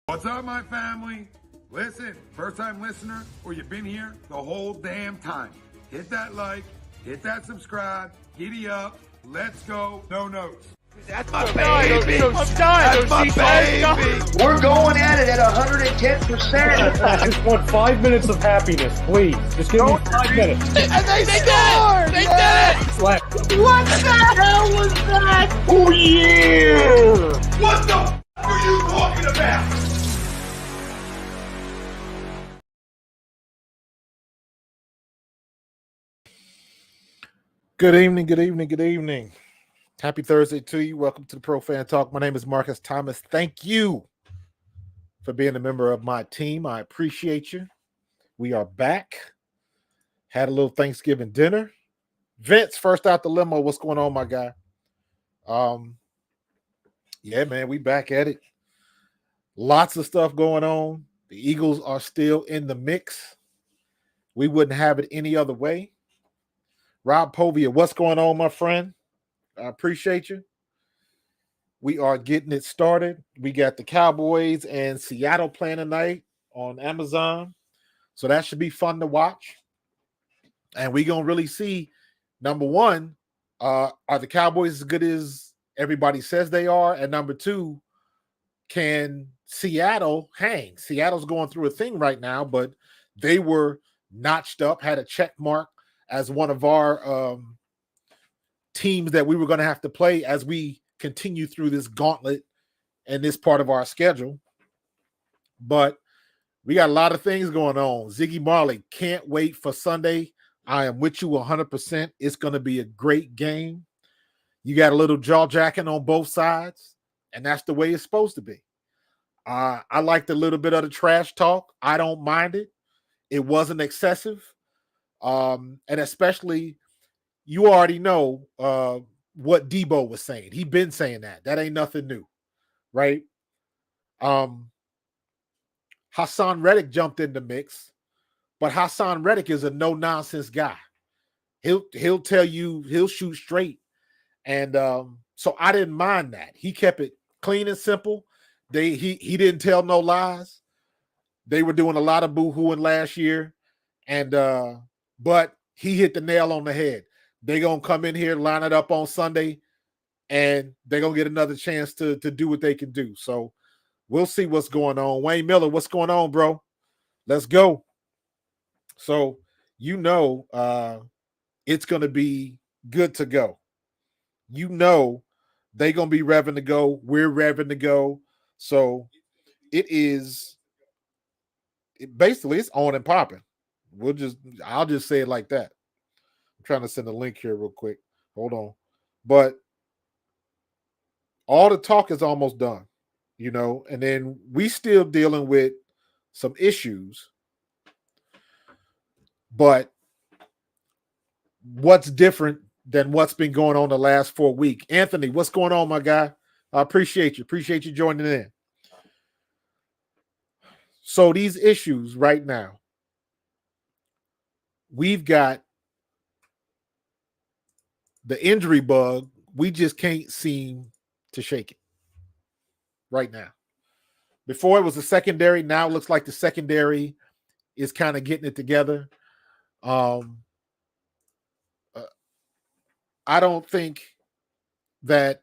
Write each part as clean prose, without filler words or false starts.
What's up, my family? Listen, first time listener, or you've been here the whole damn time. Hit that like, hit that subscribe, giddy up, let's go, no notes. That's my baby. That's my baby. We're going at it at 110%. I just want 5 minutes of happiness, please. Just give me 5 minutes. And they scored! They did it! Slap. What the hell was that? Oh, yeah! What the f*** are you talking about? Good evening, good evening, good evening. Happy Thursday to you. Welcome to the Pro Fan Talk. My name is Marcus Thomas. Thank you for being a member of my team. I appreciate you. We are back. Had a little Thanksgiving dinner. Vince, first out the limo. What's going on, my guy? Yeah, man, we back at it. Lots of stuff going on. The Eagles are still in the mix. We wouldn't have it any other way. Rob Povia, what's going on, my friend? I appreciate you. We are getting it started. We got the Cowboys and Seattle playing tonight on Amazon. So that should be fun to watch. And we're going to really see, number one, are the Cowboys as good as everybody says they are? And number two, can Seattle hang? Seattle's going through a thing right now, but they were notched up, had a check mark as one of our teams that we were going to have to play as we continue through this gauntlet and this part of our schedule. But we got a lot of things going on. Ziggy Marley, can't wait for Sunday. I am with you 100%. It's going to be a great game. You got a little jaw jacking on both sides, and that's the way it's supposed to be. I liked a little bit of the trash talk. I don't mind it. It wasn't excessive. And especially, you already know what Deebo was saying. He's been saying that. That ain't nothing new, right? Hassan Reddick jumped in the mix, but Hassan Reddick is a no-nonsense guy. He'll tell you, he'll shoot straight. And so I didn't mind that. He kept it clean and simple. He didn't tell no lies. They were doing a lot of boo-hooing last year. And but he hit the nail on the head. They're going to come in here, line it up on Sunday, and they're going to get another chance to do what they can do. So we'll see what's going on. Wayne Miller, what's going on, bro? Let's go. So, you know, it's going to be good to go. You know, they're going to be revving to go. We're revving to go. So basically it's on and popping. I'll just say it like that. I'm trying to send a link here real quick. Hold on. But all the talk is almost done, you know, and then we still dealing with some issues. But what's different than what's been going on the last 4 weeks? Anthony, what's going on, my guy? I appreciate you. Appreciate you joining in. So these issues right now, we've got the injury bug. We just can't seem to shake it right now. Before it was the secondary. Now it looks like the secondary is kind of getting it together. I don't think that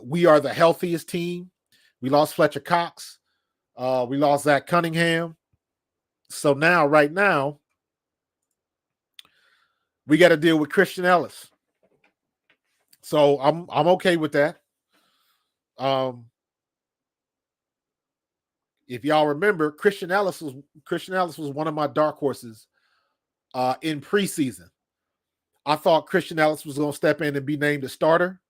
we are the healthiest team. We lost Fletcher Cox. We lost Zach Cunningham. So now, right now, we got to deal with Christian Ellis. So I'm okay with that. If y'all remember, Christian Ellis was one of my dark horses in preseason. I thought Christian Ellis was going to step in and be named a starter.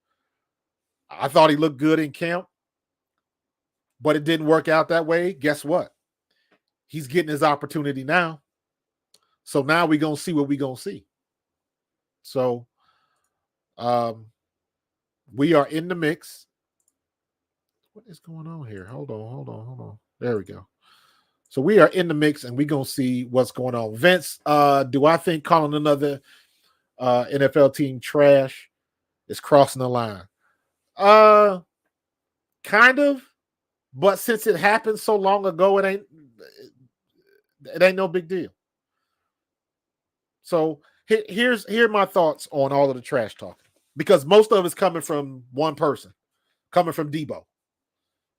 I thought he looked good in camp, but it didn't work out that way. Guess what? He's getting his opportunity now. So now we're going to see what we're going to see. So we are in the mix. What is going on here? Hold on. There we go. So we are in the mix, and we're going to see what's going on. Vince, do I think calling another NFL team trash is crossing the line? Kind of, But since it happened so long ago, it ain't no big deal. So here are my thoughts on all of the trash talk, because most of it's coming from one person, coming from Deebo,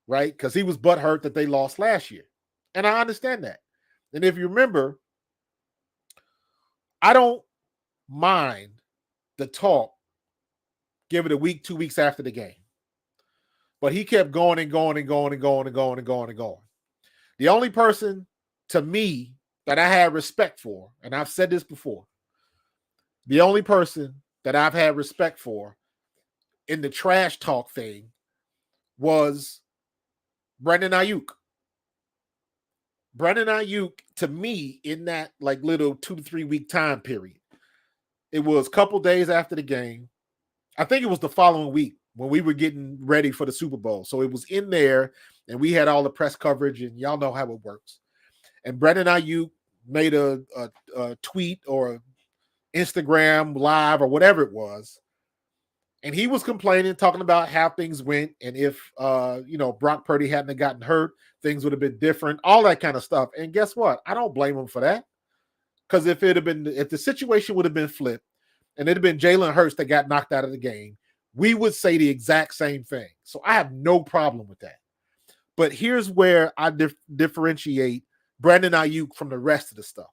right? Because he was butthurt that they lost last year. And I understand that. And if you remember, I don't mind the talk, give it a week, 2 weeks after the game. But he kept going and going and going and going and going and going and going. The only person to me that I had respect for, and I've said this before, the only person that I've had respect for in the trash talk thing was Brandon Ayuk. Brandon Ayuk, to me, in that like little 2 to 3 week time period, it was a couple days after the game. I think it was the following week when we were getting ready for the Super Bowl. So it was in there, and we had all the press coverage, and y'all know how it works. And Brandon Ayuk made a tweet or Instagram live or whatever it was, and he was complaining, talking about how things went, and if Brock Purdy hadn't gotten hurt, things would have been different, all that kind of stuff. And guess what? I don't blame him for that, because if the situation would have been flipped, and it'd have been Jalen Hurts that got knocked out of the game, we would say the exact same thing. So I have no problem with that. But here's where I differentiate Brandon Ayuk from the rest of the stuff.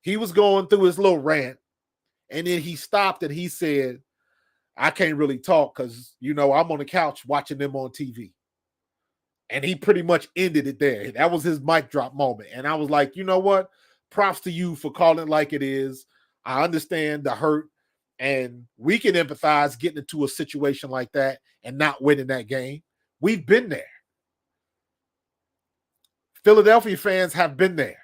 He was going through his little rant, and then he stopped and he said, I can't really talk because, I'm on the couch watching them on TV. And he pretty much ended it there. That was his mic drop moment. And I was like, you know what? Props to you for calling it like it is. I understand the hurt, and we can empathize getting into a situation like that and not winning that game. We've been there. Philadelphia fans have been there.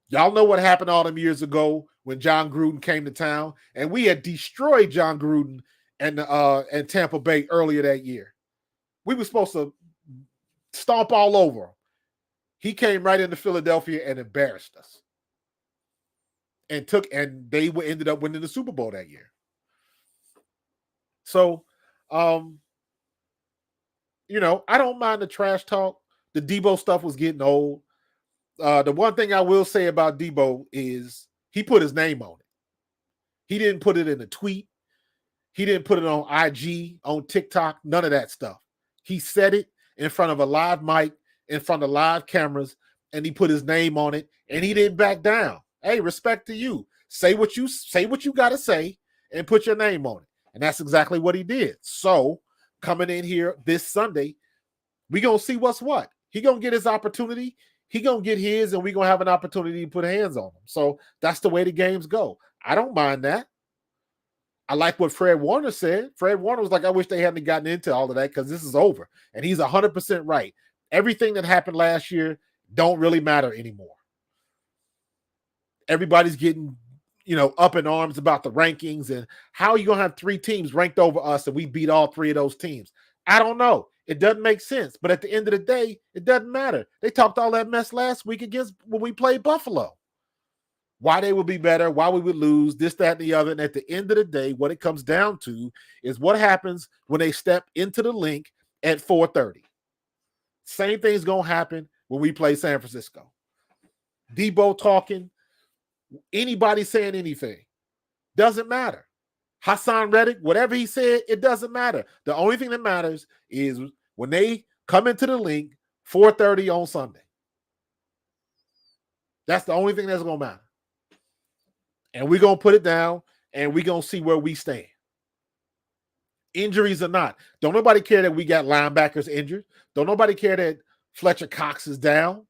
Y'all know what happened all them years ago when John Gruden came to town, and we had destroyed John Gruden and Tampa Bay earlier that year. We were supposed to stomp all over him. He came right into Philadelphia and embarrassed us. And they ended up winning the Super Bowl that year. So, I don't mind the trash talk. The Deebo stuff was getting old. The one thing I will say about Deebo is he put his name on it. He didn't put it in a tweet. He didn't put it on IG, on TikTok, none of that stuff. He said it in front of a live mic, in front of live cameras, and he put his name on it, and he didn't back down. Hey, respect to you. Say what you got to say and put your name on it. And that's exactly what he did. So coming in here this Sunday, we going to see what's what. He going to get his opportunity. He going to get his, and we going to have an opportunity to put hands on him. So that's the way the games go. I don't mind that. I like what Fred Warner said. Fred Warner was like, I wish they hadn't gotten into all of that because this is over. And he's 100% right. Everything that happened last year don't really matter anymore. Everybody's getting, up in arms about the rankings and how are you going to have 3 teams ranked over us and we beat all 3 of those teams? I don't know. It doesn't make sense. But at the end of the day, it doesn't matter. They talked all that mess last week when we played Buffalo. Why they would be better, why we would lose, this, that, and the other. And at the end of the day, what it comes down to is what happens when they step into the link at 4:30. Same thing's going to happen when we play San Francisco. Deebo talking, anybody saying anything, doesn't matter. Hassan Reddick, whatever he said, it doesn't matter. The only thing that matters is when they come into the link 4:30 on Sunday. That's the only thing that's going to matter. And we're going to put it down, and we're going to see where we stand. Injuries or not. Don't nobody care that we got linebackers injured. Don't nobody care that Fletcher Cox is down.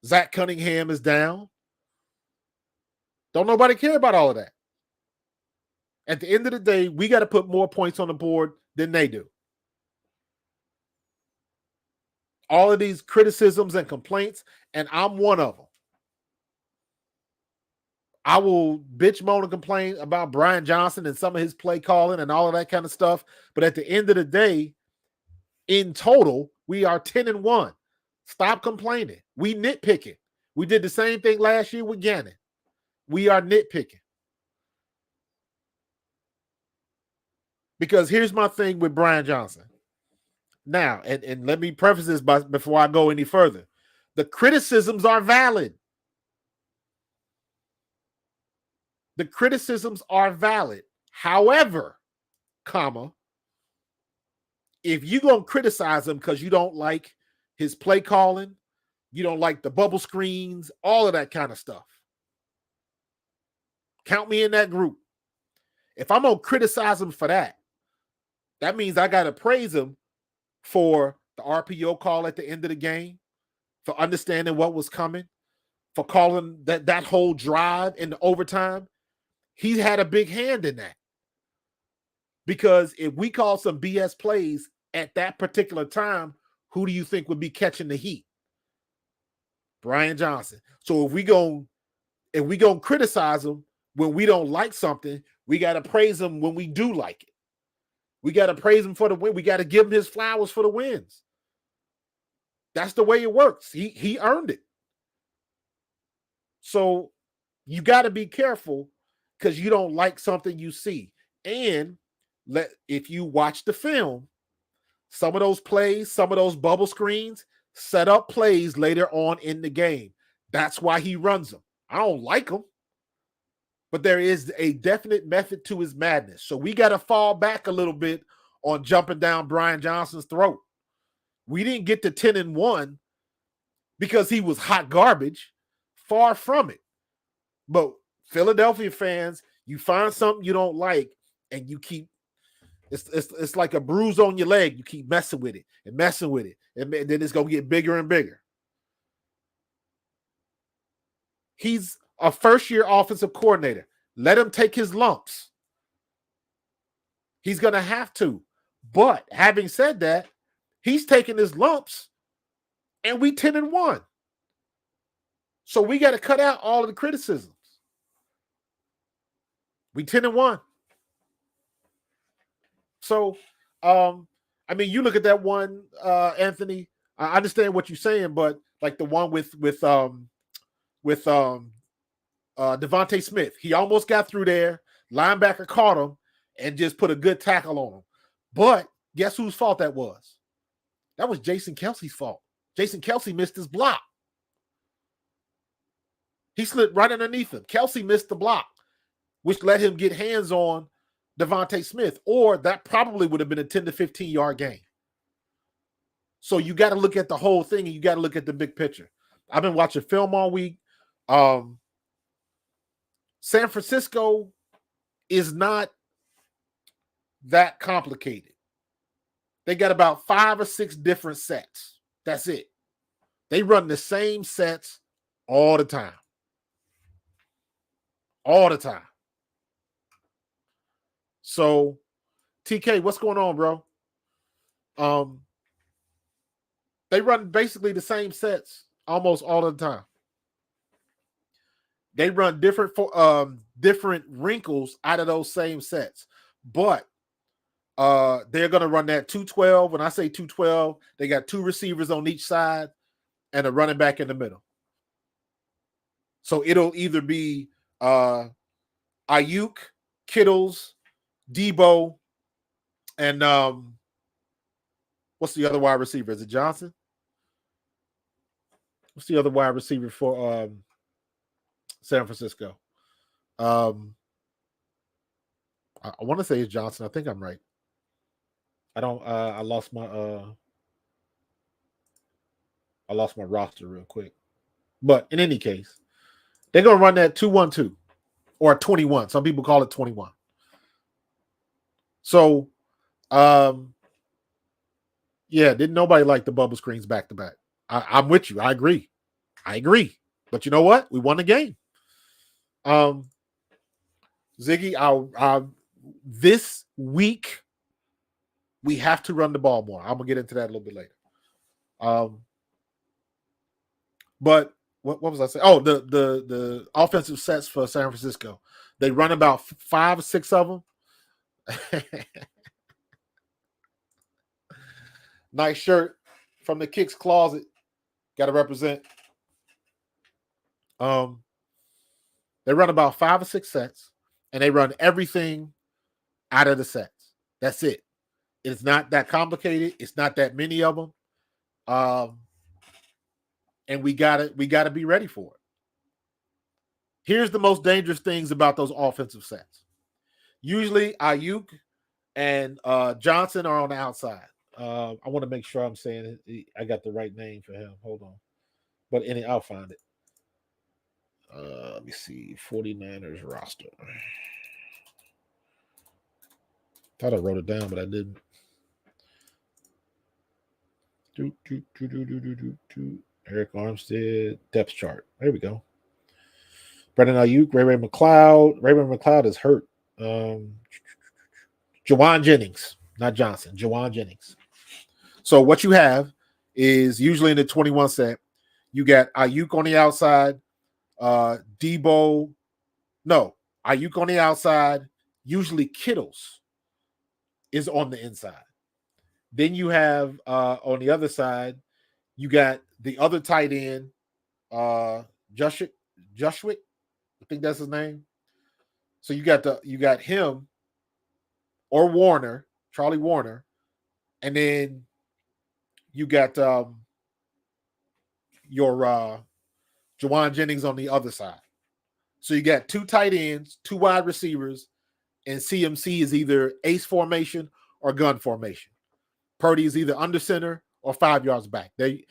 Zach Cunningham is down. Don't nobody care about all of that. At the end of the day, we got to put more points on the board than they do. All of these criticisms and complaints, and I'm one of them. I will bitch, moan, and complain about Brian Johnson and some of his play calling and all of that kind of stuff. But at the end of the day, in total, we are 10-1. Stop complaining. We nitpicking. We did the same thing last year with Gannon. We are nitpicking. Because here's my thing with Brian Johnson. Now, and let me preface this before I go any further. The criticisms are valid. The criticisms are valid. However, comma, if you're going to criticize him because you don't like his play calling, you don't like the bubble screens, all of that kind of stuff, count me in that group. If I'm going to criticize him for that, that means I got to praise him for the RPO call at the end of the game, for understanding what was coming, for calling that whole drive in the overtime. He had a big hand in that. Because if we call some BS plays at that particular time, who do you think would be catching the heat? Brian Johnson. So if we gonna criticize him when we don't like something, we got to praise him when we do like it. We got to praise him for the win. We got to give him his flowers for the wins. That's the way it works. He earned it. So you got to be careful because you don't like something you see. And if you watch the film, some of those plays, some of those bubble screens set up plays later on in the game. That's why he runs them. I don't like them, but there is a definite method to his madness. So we got to fall back a little bit on jumping down Brian Johnson's throat. We didn't get to 10-1 because he was hot garbage. Far from it. But Philadelphia fans, you find something you don't like and you keep it's like a bruise on your leg. You keep messing with it, and then it's going to get bigger and bigger. He's a first-year offensive coordinator. Let him take his lumps. He's going to have to. But having said that, he's taking his lumps, and we 10-1. So we got to cut out all of the criticisms. We 10-1. So, I mean, you look at that one, Anthony. I understand what you're saying, but like the one with Devontae Smith, he almost got through there. Linebacker caught him and just put a good tackle on him. But guess whose fault that was? That was Jason Kelsey's fault. Jason Kelsey missed his block. He slid right underneath him. Kelsey missed the block, which let him get hands on Devontae Smith, or that probably would have been a 10 to 15 yard game. So you got to look at the whole thing, and you got to look at the big picture. I've been watching film all week. San Francisco is not that complicated. They got about 5 or 6 different sets. That's it. They run the same sets all the time. All the time. So, TK, what's going on, bro? They run basically the same sets almost all the time. They run different wrinkles out of those same sets. But they're going to run that 2-12. When I say 2-12, they got 2 receivers on each side and a running back in the middle. So it'll either be Ayuk, Kittles, Deebo, and what's the other wide receiver? Is it Johnson? What's the other wide receiver for San Francisco? I want to say it's Johnson. I think I'm right. I lost my roster real quick. But in any case, they're gonna run that 2-1-2 or 21. Some people call it 21. So yeah, didn't nobody like the bubble screens back to back. I'm with you. I agree. But you know what? We won the game. Ziggy, this week we have to run the ball more. I'm gonna get into that a little bit later. But what was I saying? Oh, the offensive sets for San Francisco. They run about 5 or 6 of them. Nice shirt from the Kicks Closet. Got to represent. They run about 5 or 6 sets, and they run everything out of the sets. That's it. It's not that complicated. It's not that many of them. And we gotta be ready for it. Here's the most dangerous things about those offensive sets. Usually Ayuk and Johnson are on the outside. I want to make sure I'm saying it. I got the right name for him. Hold on. But I'll find it. Let me see. 49ers roster. Thought I wrote it down, but I didn't. Eric Armstead depth chart. There we go. Brandon Ayuk, Ray McLeod. Ray McLeod is hurt. Jawan Jennings, not Johnson. Jawan Jennings. So what you have is usually in the 21 set, you got Ayuk on the outside, Deebo. No, Ayuk on the outside. Usually Kittles is on the inside. Then you have on the other side, you got the other tight end, Jushwick. I think that's his name. So you got him or Warner, Charlie Warner, and then you got your Jawan Jennings on the other side. So you got two tight ends, two wide receivers, and CMC is either ace formation or gun formation. Purdy is either under center or 5 yards back. They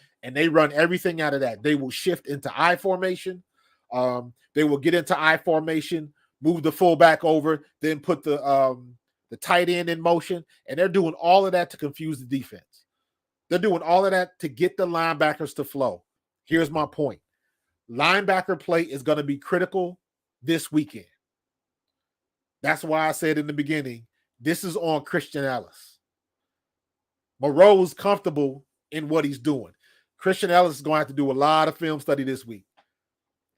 run everything out of that. They will shift into I formation. They will get into I formation, move the fullback over, then put the tight end in motion, and they're doing all of that to confuse the defense. They're doing all of that to get the linebackers to flow. Here's my point. Linebacker play is going to be critical this weekend. That's why I said in the beginning, this is on Christian Ellis. Moreau's comfortable in what he's doing. Christian Ellis is going to have to do a lot of film study this week.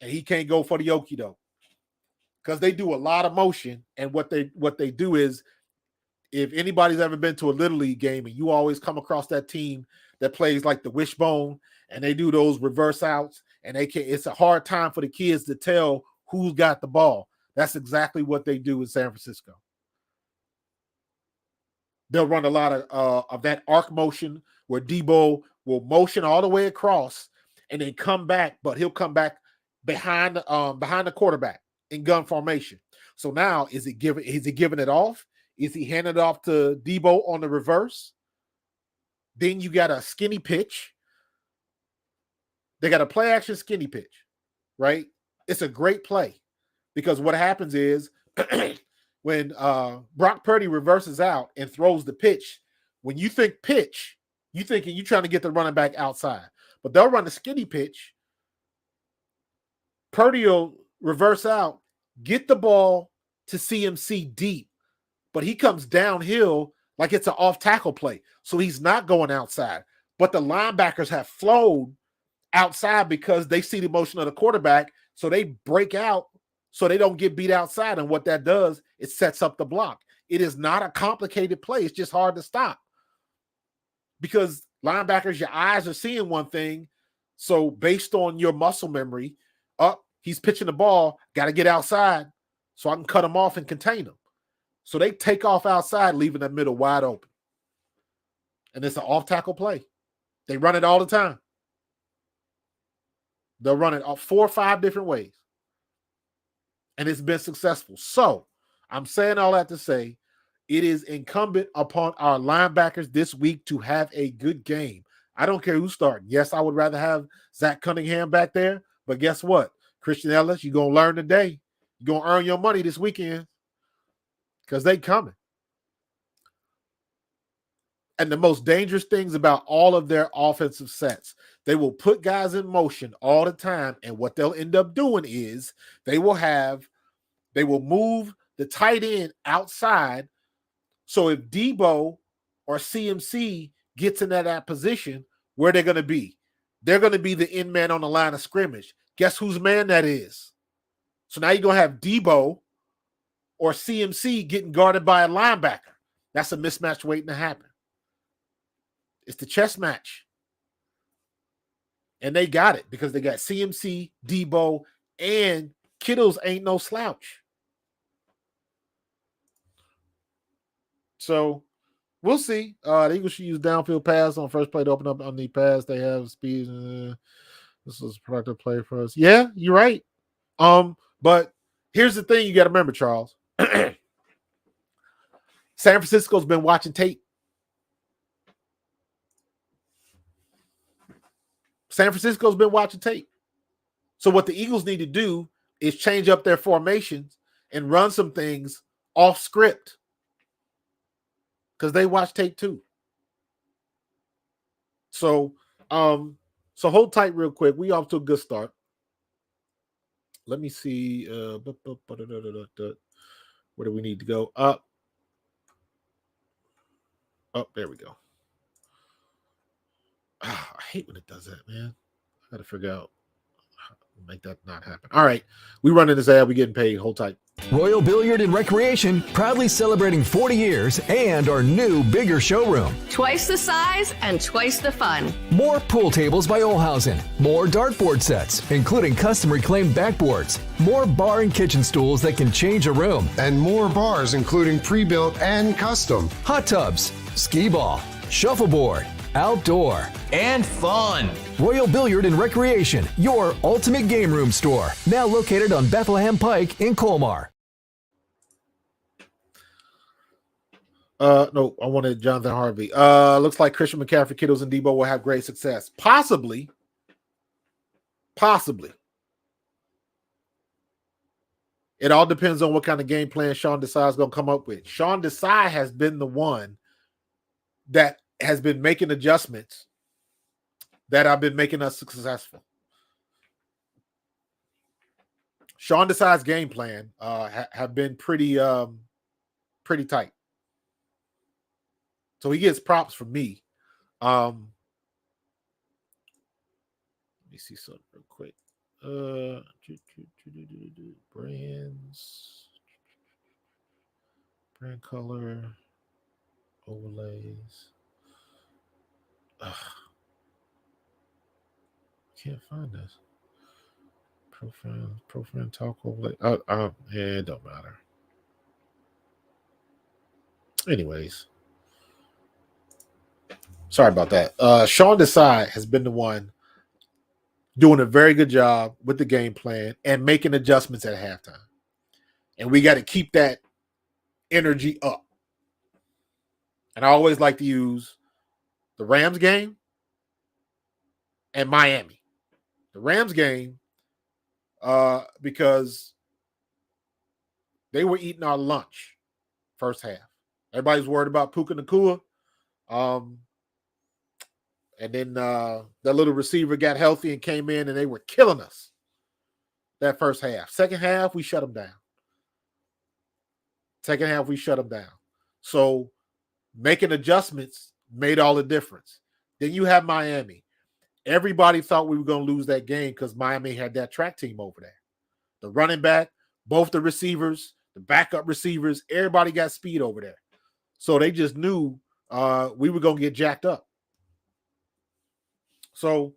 And he can't go for the okie-doke. Because they do a lot of motion. And what they do is, if anybody's ever been to a Little League game and you always come across that team that plays like the wishbone and they do those reverse outs and it's a hard time for the kids to tell who's got the ball. That's exactly what they do in San Francisco. They'll run a lot of that arc motion where Deebo will motion all the way across and then come back, but he'll come back behind the quarterback in gun formation. So now is he giving it off? Is he handing it off to Deebo on the reverse? Then you got a skinny pitch. They got a play action skinny pitch, right? It's a great play because what happens is when Brock Purdy reverses out and throws the pitch, when you think pitch, you're thinking you're trying to get the running back outside. But they'll run the skinny pitch. Purdy will reverse out, get the ball to CMC deep, but he comes downhill like it's an off-tackle play. So he's not going outside. But the linebackers have flowed outside because they see the motion of the quarterback, so they break out so they don't get beat outside. And what that does, it sets up the block. It is not a complicated play. It's just hard to stop. Because linebackers, your eyes are seeing one thing. So based on your muscle memory, he's pitching the ball, got to get outside so I can cut him off and contain him. So they take off outside, leaving the middle wide open. And it's an off-tackle play. They run it all the time. They'll run it 4 or 5 different ways. And it's been successful. So I'm saying all that to say it is incumbent upon our linebackers this week to have a good game. I don't care who's starting. Yes, I would rather have Zach Cunningham back there. But guess what? Christian Ellis, you're going to learn today. You're going to earn your money this weekend because they coming. And the most dangerous things about all of their offensive sets, they will put guys in motion all the time. And what they'll end up doing is they will move the tight end outside. So if Deebo or CMC gets in that position, where they're going to be? They're going to be the end man on the line of scrimmage. Guess whose man that is? So now you're going to have Deebo or CMC getting guarded by a linebacker. That's a mismatch waiting to happen. It's the chess match. And they got it because they got CMC, Deebo, and Kittles ain't no slouch. So We'll see. The Eagles should use downfield pass on first play to open up on the pass. They have speed. This is a productive play for us. Yeah, you're right. But here's the thing you got to remember, Charles. San Francisco's been watching tape. San Francisco's been watching tape. So what the Eagles need to do is change up their formations and run some things off script because they watch tape too. So hold tight real quick. We off to a good start. Let me see. Where do we need to go? Up. Oh, there we go. I hate when it does that, man. I got to figure out how to make that not happen. All right. We running this ad. We getting paid. Hold tight. Royal Billiard and Recreation, proudly celebrating 40 years and our new, bigger showroom. Twice the size and twice the fun. More pool tables by Olhausen. More dartboard sets, including custom reclaimed backboards. More bar and kitchen stools that can change a room. And more bars, including pre-built and custom. Hot tubs, skee ball, shuffleboard, outdoor, and fun. Royal Billiard and Recreation, your ultimate game room store. Now located on Bethlehem Pike in Colmar. No, I wanted Jonathan Harvey. Looks like Christian McCaffrey, Kittles, and Deebo will have great success. Possibly. It all depends on what kind of game plan Sean Desai is going to come up with. Sean Desai has been the one that has been making adjustments that have been making us successful. Sean Desai's game plan have been pretty tight. So he gets props from me. Let me see something real quick. Brands, brand color, overlays. Can't find this. Profile talk overlay. It don't matter. Anyways. Sorry about that. Sean Desai has been the one doing a very good job with the game plan and making adjustments at halftime. And we got to keep that energy up. And I always like to use the Rams game and Miami. The Rams game, because they were eating our lunch first half. Everybody's worried about Puka Nacua. And then that little receiver got healthy and came in, and they were killing us that first half. Second half, we shut them down. So making adjustments made all the difference. Then you have Miami. Everybody thought we were going to lose that game because Miami had that track team over there. The running back, both the receivers, the backup receivers, everybody got speed over there. So they just knew we were going to get jacked up. So,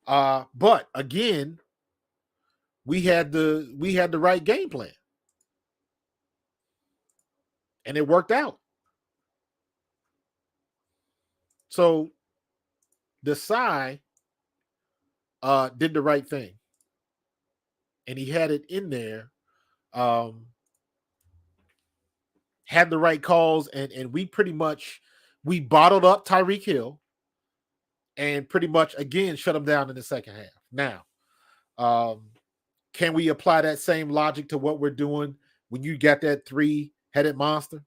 but again, we had the right game plan, and it worked out. So, Desai did the right thing, and he had it in there. Had the right calls, and we bottled up Tyreek Hill. And pretty much, again, shut them down in the second half. Now, can we apply that same logic to what we're doing when you got that three-headed monster?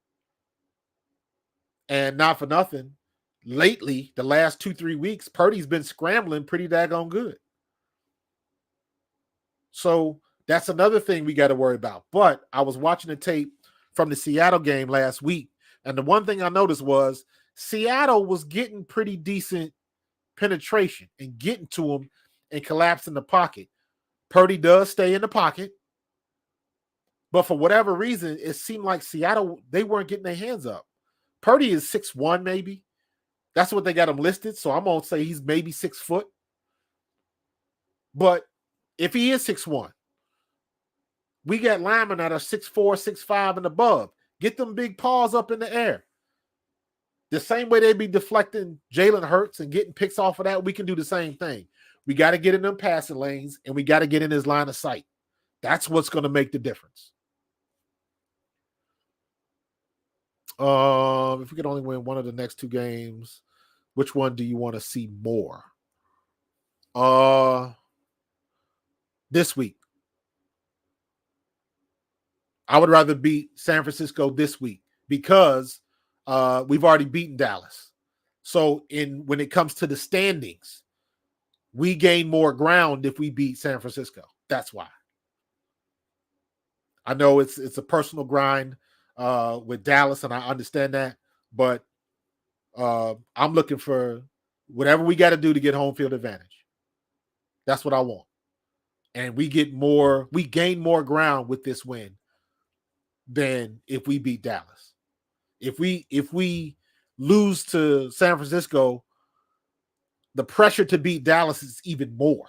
And not for nothing, lately, the last 2-3 weeks, Purdy's been scrambling pretty daggone good. So that's another thing we got to worry about. But I was watching the tape from the Seattle game last week, and the one thing I noticed was Seattle was getting pretty decent penetration and getting to him and collapsing the pocket. Purdy does stay in the pocket, but for whatever reason, it seemed like Seattle, they weren't getting their hands up. Purdy is 6'1", maybe. That's what they got him listed, so I'm going to say he's maybe 6 foot. But if he is 6'1", we got linemen that are 6'4", 6'5", and above. Get them big paws up in the air. The same way they be deflecting Jalen Hurts and getting picks off of that, we can do the same thing. We got to get in them passing lanes, and we got to get in his line of sight. That's what's going to make the difference. If we could only win one of the next 2 games, which one do you want to see more? This week. I would rather beat San Francisco this week because we've already beaten Dallas. So when it comes to the standings, we gain more ground if we beat San Francisco. That's why. I know it's a personal grind with Dallas, and I understand that, but I'm looking for whatever we got to do to get home field advantage. That's what I want. And we gain more ground with this win than if we beat Dallas. If we lose to San Francisco, the pressure to beat Dallas is even more.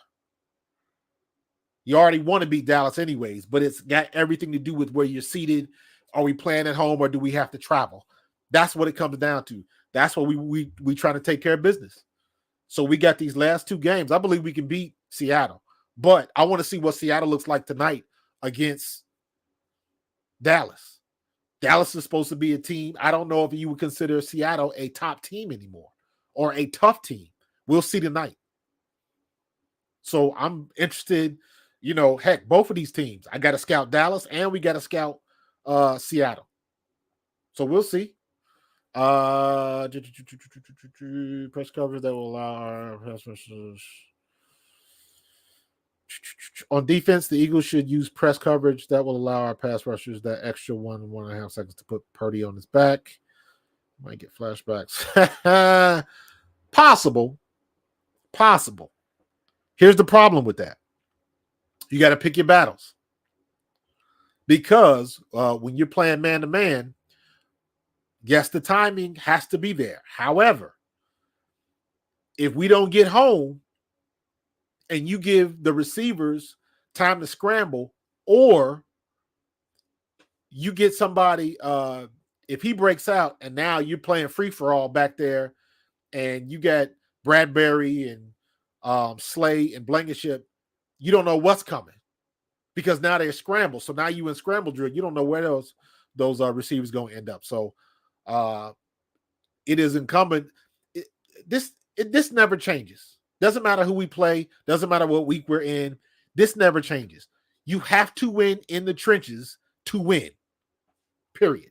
You already want to beat Dallas anyways, but it's got everything to do with where you're seated. Are we playing at home or do we have to travel? That's what it comes down to. That's what we trying to take care of business. So we got these last 2 games. I believe we can beat Seattle, but I want to see what Seattle looks like tonight against Dallas. Dallas is supposed to be a team. I don't know if you would consider Seattle a top team anymore or a tough team. We'll see tonight. So I'm interested, heck, both of these teams. I got to scout Dallas and we got to scout Seattle. So we'll see. Press coverage that will allow our pass rushers. On defense, the Eagles should use press coverage that will allow our pass rushers that extra 1.5 seconds to put Purdy on his back. Might get flashbacks. Possible. Here's the problem with that. You got to pick your battles. Because when you're playing man-to-man, yes, the timing has to be there. However, if we don't get home and you give the receivers time to scramble, or you get somebody, if he breaks out and now you're playing free-for-all back there and you got Bradbury and Slay and Blankenship, you don't know what's coming because now they're scrambled. So now you in scramble drill. You don't know where those receivers going to end up. So it is incumbent. This never changes. Doesn't matter who we play. Doesn't matter what week we're in. This never changes. You have to win in the trenches to win. Period.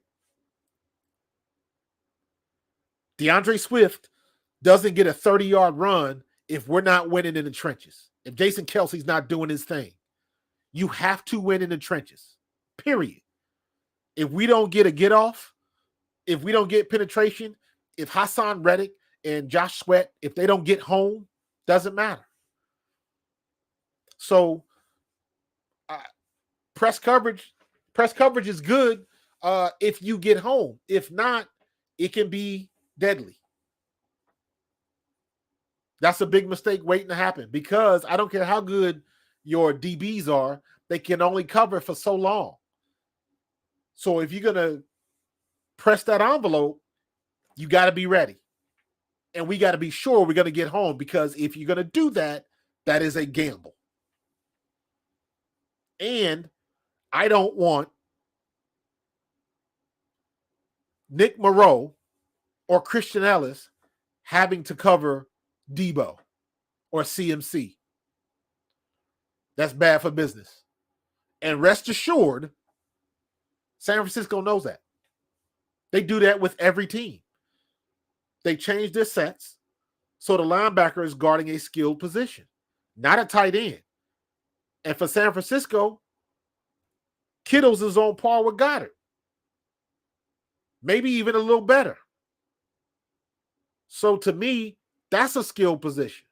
DeAndre Swift doesn't get a 30-yard run if we're not winning in the trenches. If Jason Kelsey's not doing his thing. You have to win in the trenches. Period. If we don't get a get-off, if we don't get penetration, if Hassan Reddick and Josh Sweat, if they don't get home, doesn't matter. So press coverage is good if you get home. If not, it can be deadly. That's a big mistake waiting to happen because I don't care how good your DBs are, they can only cover for so long. So if you're going to press that envelope, you got to be ready. And we got to be sure we're going to get home because if you're going to do that, that is a gamble. And I don't want Nick Moreau or Christian Ellis having to cover Deebo or CMC. That's bad for business. And rest assured, San Francisco knows that. They do that with every team. They change their sets so the linebacker is guarding a skilled position, not a tight end. And for San Francisco, Kittles is on par with Goddard. Maybe even a little better. So to me, that's a skilled position.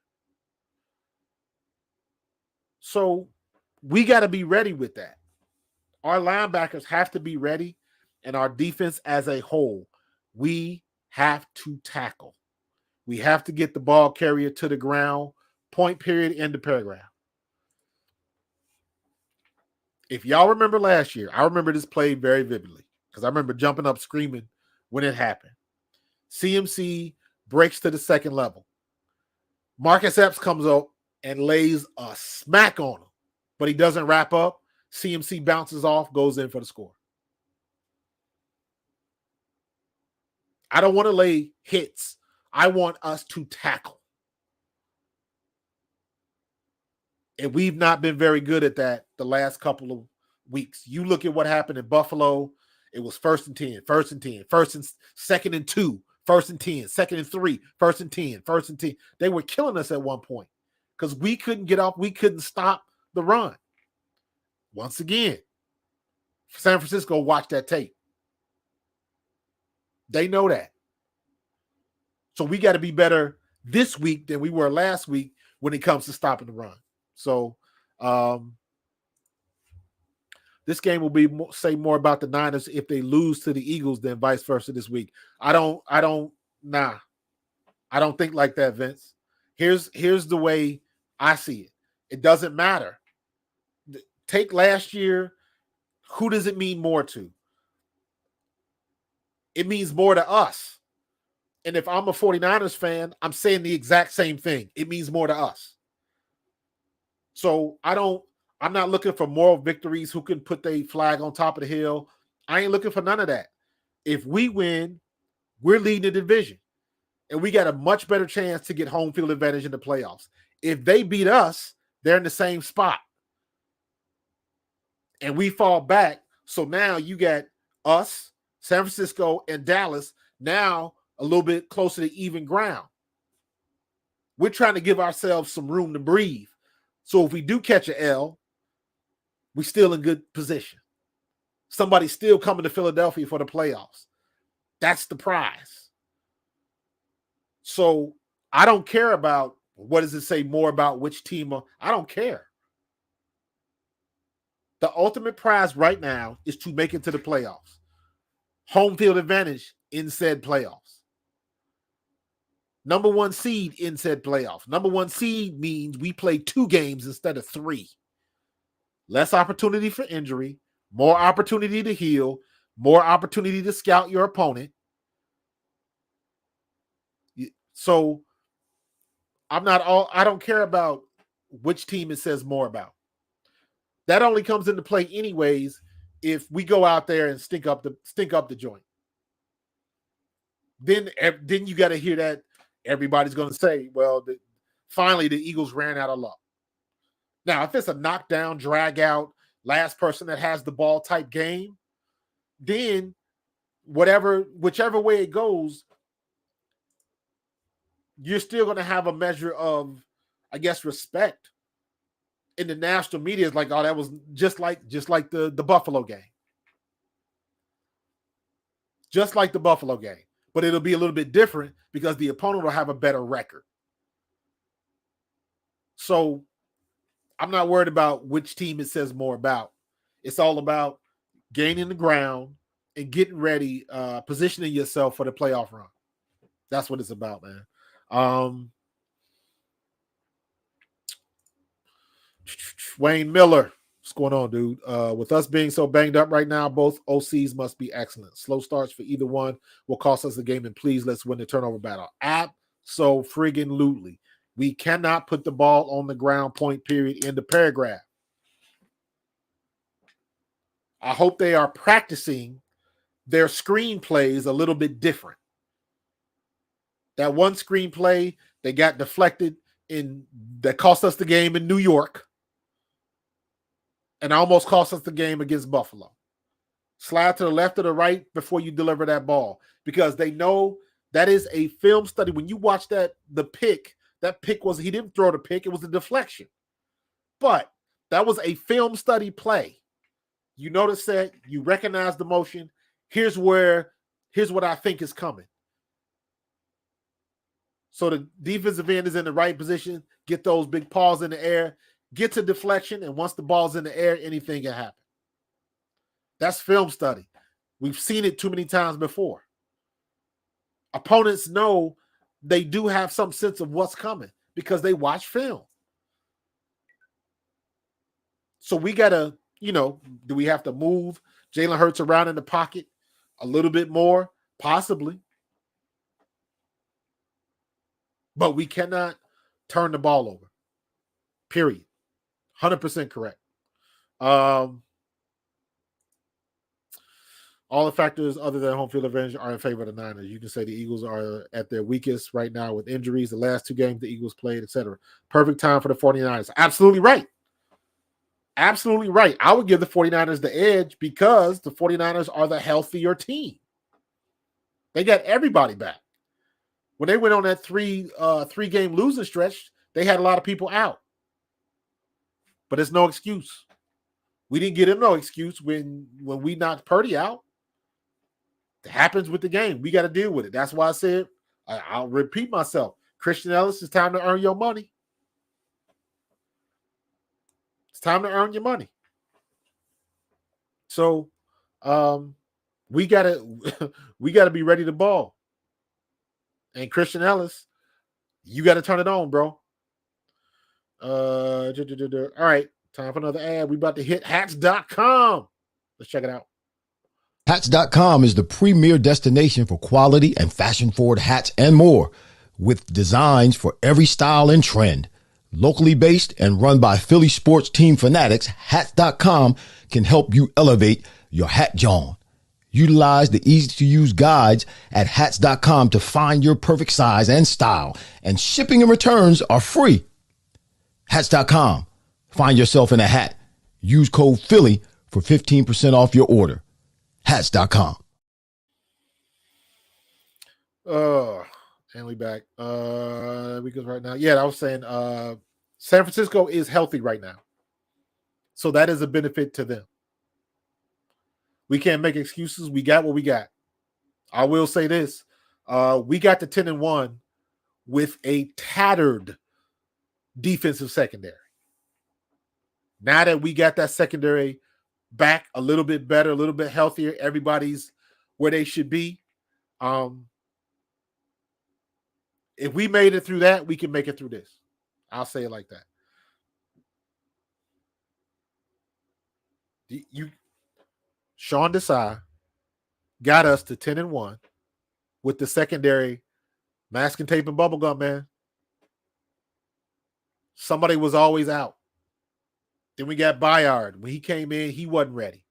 So we got to be ready with that. Our linebackers have to be ready, and our defense as a whole, we have to tackle. We have to get the ball carrier to the ground, point, period, end of paragraph. If y'all remember last year, I remember this play very vividly because I remember jumping up screaming when it happened. CMC breaks to the second level. Marcus Epps comes up and lays a smack on him, but he doesn't wrap up. CMC bounces off, goes in for the score. I don't want to lay hits. I want us to tackle. And we've not been very good at that the last couple of weeks. You look at what happened in Buffalo. It was 1st and 10, 1st and 10, 2nd and 2, 1st and 10, 2nd and 3, 1st and 10, 1st and 10. They were killing us at one point because we couldn't get off. We couldn't stop the run. Once again, San Francisco watched that tape. They know that. So we got to be better this week than we were last week when it comes to stopping the run. So this game will be say more about the Niners if they lose to the Eagles than vice versa this week. I don't think like that, Vince. Here's the way I see it. It doesn't matter. Take last year. Who does it mean more to? It means more to us. And if I'm a 49ers fan, I'm saying the exact same thing. It means more to us. So I'm not looking for moral victories, who can put their flag on top of the hill. I ain't looking for none of that. If we win, we're leading the division. And we got a much better chance to get home field advantage in the playoffs. If they beat us, they're in the same spot. And we fall back. So now you got us, San Francisco, and Dallas now a little bit closer to even ground. We're trying to give ourselves some room to breathe. So if we do catch an L, we're still in good position. Somebody's still coming to Philadelphia for the playoffs. That's the prize. So I don't care about what does it say more about which team. I don't care. The ultimate prize right now is to make it to the playoffs. Home field advantage in said playoffs. Number 1 seed in said playoffs. Number 1 seed means we play 2 games instead of 3. Less opportunity for injury, more opportunity to heal, more opportunity to scout your opponent. So I don't care about which team it says more about. That only comes into play anyways if we go out there and stink up the joint. Then you got to hear that everybody's going to say, well, finally the Eagles ran out of luck. Now, if it's a knockdown, drag out, last person that has the ball type game, then whichever way it goes, you're still going to have a measure of, I guess, respect. In the national media, is like, oh, that was just like the Buffalo game. Just like the Buffalo game. But it'll be a little bit different because the opponent will have a better record. So I'm not worried about which team it says more about. It's all about gaining the ground and getting ready, positioning yourself for the playoff run. That's what it's about, man. Wayne Miller, what's going on, dude? With us being so banged up right now, both OCs must be excellent. Slow starts for either one will cost us the game, and please let's win the turnover battle. Abso-friggin-lutely. We cannot put the ball on the ground, point, period, end of paragraph. I hope they are practicing their screenplays a little bit different. That one screenplay, they got deflected that cost us the game in New York and almost cost us the game against Buffalo. Slide to the left or the right before you deliver that ball because they know that is a film study. When you watch that pick was, he didn't throw the pick, it was a deflection. But that was a film study play. You notice that, you recognize the motion. Here's what I think is coming. So the defensive end is in the right position, get those big paws in the air, get to deflection, and once the ball's in the air, anything can happen. That's film study. We've seen it too many times before. Opponents know they do have some sense of what's coming because they watch film. So we got to, do we have to move Jalen Hurts around in the pocket a little bit more? Possibly. but we cannot turn the ball over. Period. 100% correct. All the factors other than home field advantage are in favor of the Niners. You can say the Eagles are at their weakest right now with injuries, the last 2 games the Eagles played, etc. Perfect time for the 49ers. Absolutely right. Absolutely right. I would give the 49ers the edge because the 49ers are the healthier team. They got everybody back. When they went on that three-game losing stretch, they had a lot of people out. But it's no excuse. We didn't get him no excuse when we knocked Purdy out. It happens with the game. We got to deal with it. That's why I said, I'll repeat myself. Christian Ellis, it's time to earn your money. It's time to earn your money. So we gotta be ready to ball. And Christian Ellis, you got to turn it on, bro. All right, time for another ad. We about to hit hats.com. Let's check it out. Hats.com is the premier destination for quality and fashion-forward hats and more, with designs for every style and trend. Locally based and run by Philly sports team fanatics, Hats.com can help you elevate your hat John. Utilize the easy-to-use guides at Hats.com to find your perfect size and style, and shipping and returns are free. Hats.com. Find yourself in a hat. Use code Philly for 15% off your order. Hats.com. And we back. Because right now, I was saying San Francisco is healthy right now. So that is a benefit to them. We can't make excuses. We got what we got. I will say this. We got to 10-1 with a tattered defensive secondary. Now that we got that secondary back a little bit better, a little bit healthier, everybody's where they should be. If we made it through that, we can make it through this. I'll say it like that. Sean Desai got us to 10-1 with the secondary masking tape and bubblegum, man. Somebody was always out. Then we got Bayard. When he came in, he wasn't ready.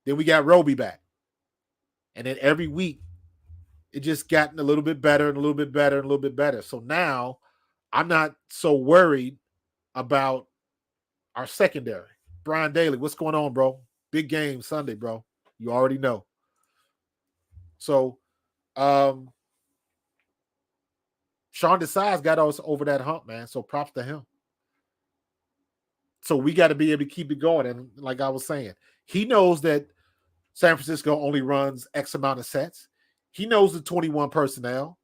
Then we got Roby back. And then every week, it just gotten a little bit better and a little bit better and a little bit better. So now I'm not so worried about our secondary. Brian Daly, what's going on, bro? Big game Sunday, bro. You already know. So Sean Desai's got us over that hump, man. So props to him. So we got to be able to keep it going. And like I was saying, he knows that San Francisco only runs X amount of sets. He knows the 21 personnel.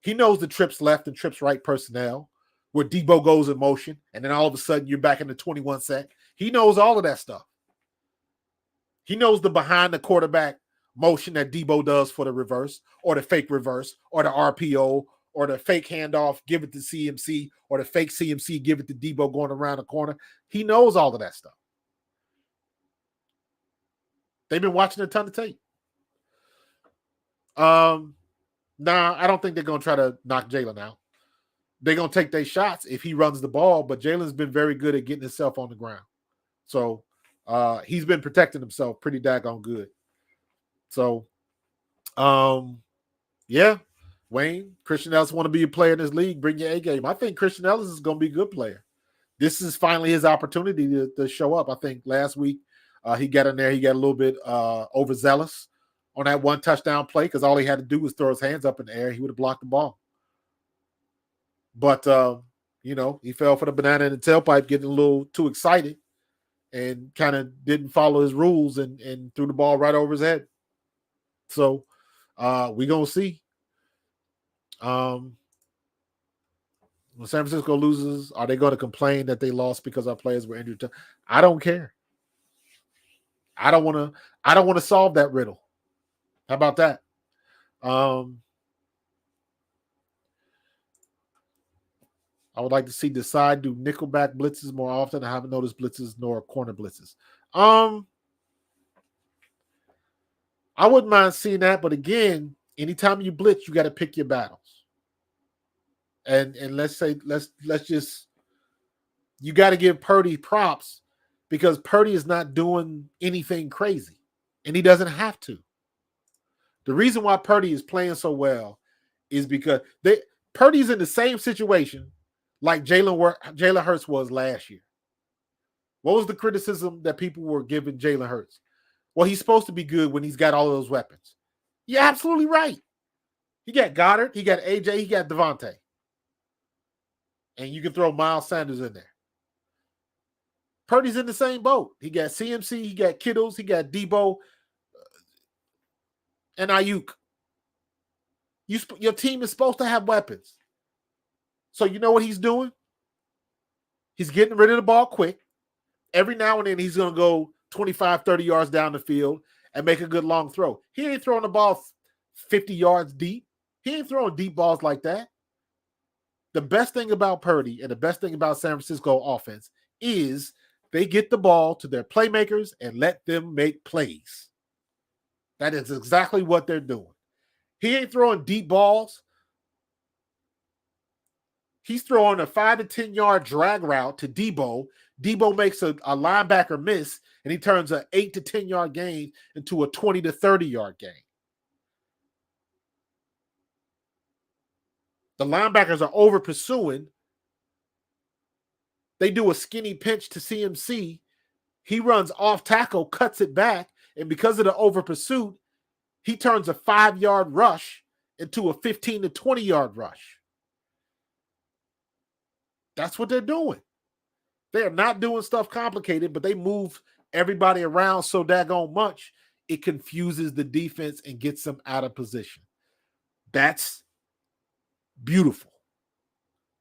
He knows the trips left and trips right personnel, where Deebo goes in motion, and then all of a sudden you're back in the 21 set. He knows all of that stuff. He knows the behind the quarterback motion that Deebo does for the reverse, or the fake reverse, or the RPO, or the fake handoff, give it to CMC, or the fake CMC, give it to Deebo going around the corner. He knows all of that stuff. They've been watching a ton of tape. Nah, I don't think they're going to try to knock Jalen out. They're going to take their shots if he runs the ball, but Jalen's been very good at getting himself on the ground. So he's been protecting himself pretty daggone good. So, yeah, Wayne, Christian Ellis want to be a player in this league, bring your A game. I think Christian Ellis is going to be a good player. This is finally his opportunity to show up. I think last week he got in there. He got a little bit overzealous on that one touchdown play because all he had to do was throw his hands up in the air. He would have blocked the ball. But, he fell for the banana in the tailpipe, getting a little too excited and kind of didn't follow his rules and threw the ball right over his head. So we're going to see. When San Francisco loses, are they going to complain that they lost because our players were injured? I don't care. I don't want to solve that riddle. How about that? I would like to see Desai do nickelback blitzes more often. I haven't noticed blitzes nor corner blitzes. I wouldn't mind seeing that, but again, Anytime you blitz, you got to pick your battles. And let's just, you got to give Purdy props because Purdy is not doing anything crazy, and he doesn't have to. The reason why Purdy is playing so well is because Purdy's in the same situation like Jalen Hurts was last year. What was the criticism that people were giving Jalen Hurts? Well, he's supposed to be good when he's got all of those weapons. You're absolutely right. He got Goddard, he got AJ, he got Devontae. And you can throw Miles Sanders in there. Purdy's in the same boat. He got CMC, he got Kittles, he got Deebo, and Ayuk. Your team is supposed to have weapons. So you know what he's doing? He's getting rid of the ball quick. Every now and then he's going to go 25, 30 yards down the field and make a good long throw. He ain't throwing the ball 50 yards deep. He ain't throwing deep balls like that. The best thing about Purdy and the best thing about San Francisco offense is they get the ball to their playmakers and let them make plays. That is exactly what they're doing. He ain't throwing deep balls. He's throwing a 5 to 10 yard drag route to Deebo. Deebo makes a linebacker miss, and he turns an 8 to 10 yard gain into a 20 to 30 yard gain. The linebackers are over pursuing. They do a skinny pinch to CMC. He runs off tackle, cuts it back, and because of the over pursuit, he turns a 5 yard rush into a 15 to 20 yard rush. That's what they're doing. They are not doing stuff complicated, but they move everybody around so daggone much, it confuses the defense and gets them out of position. That's beautiful.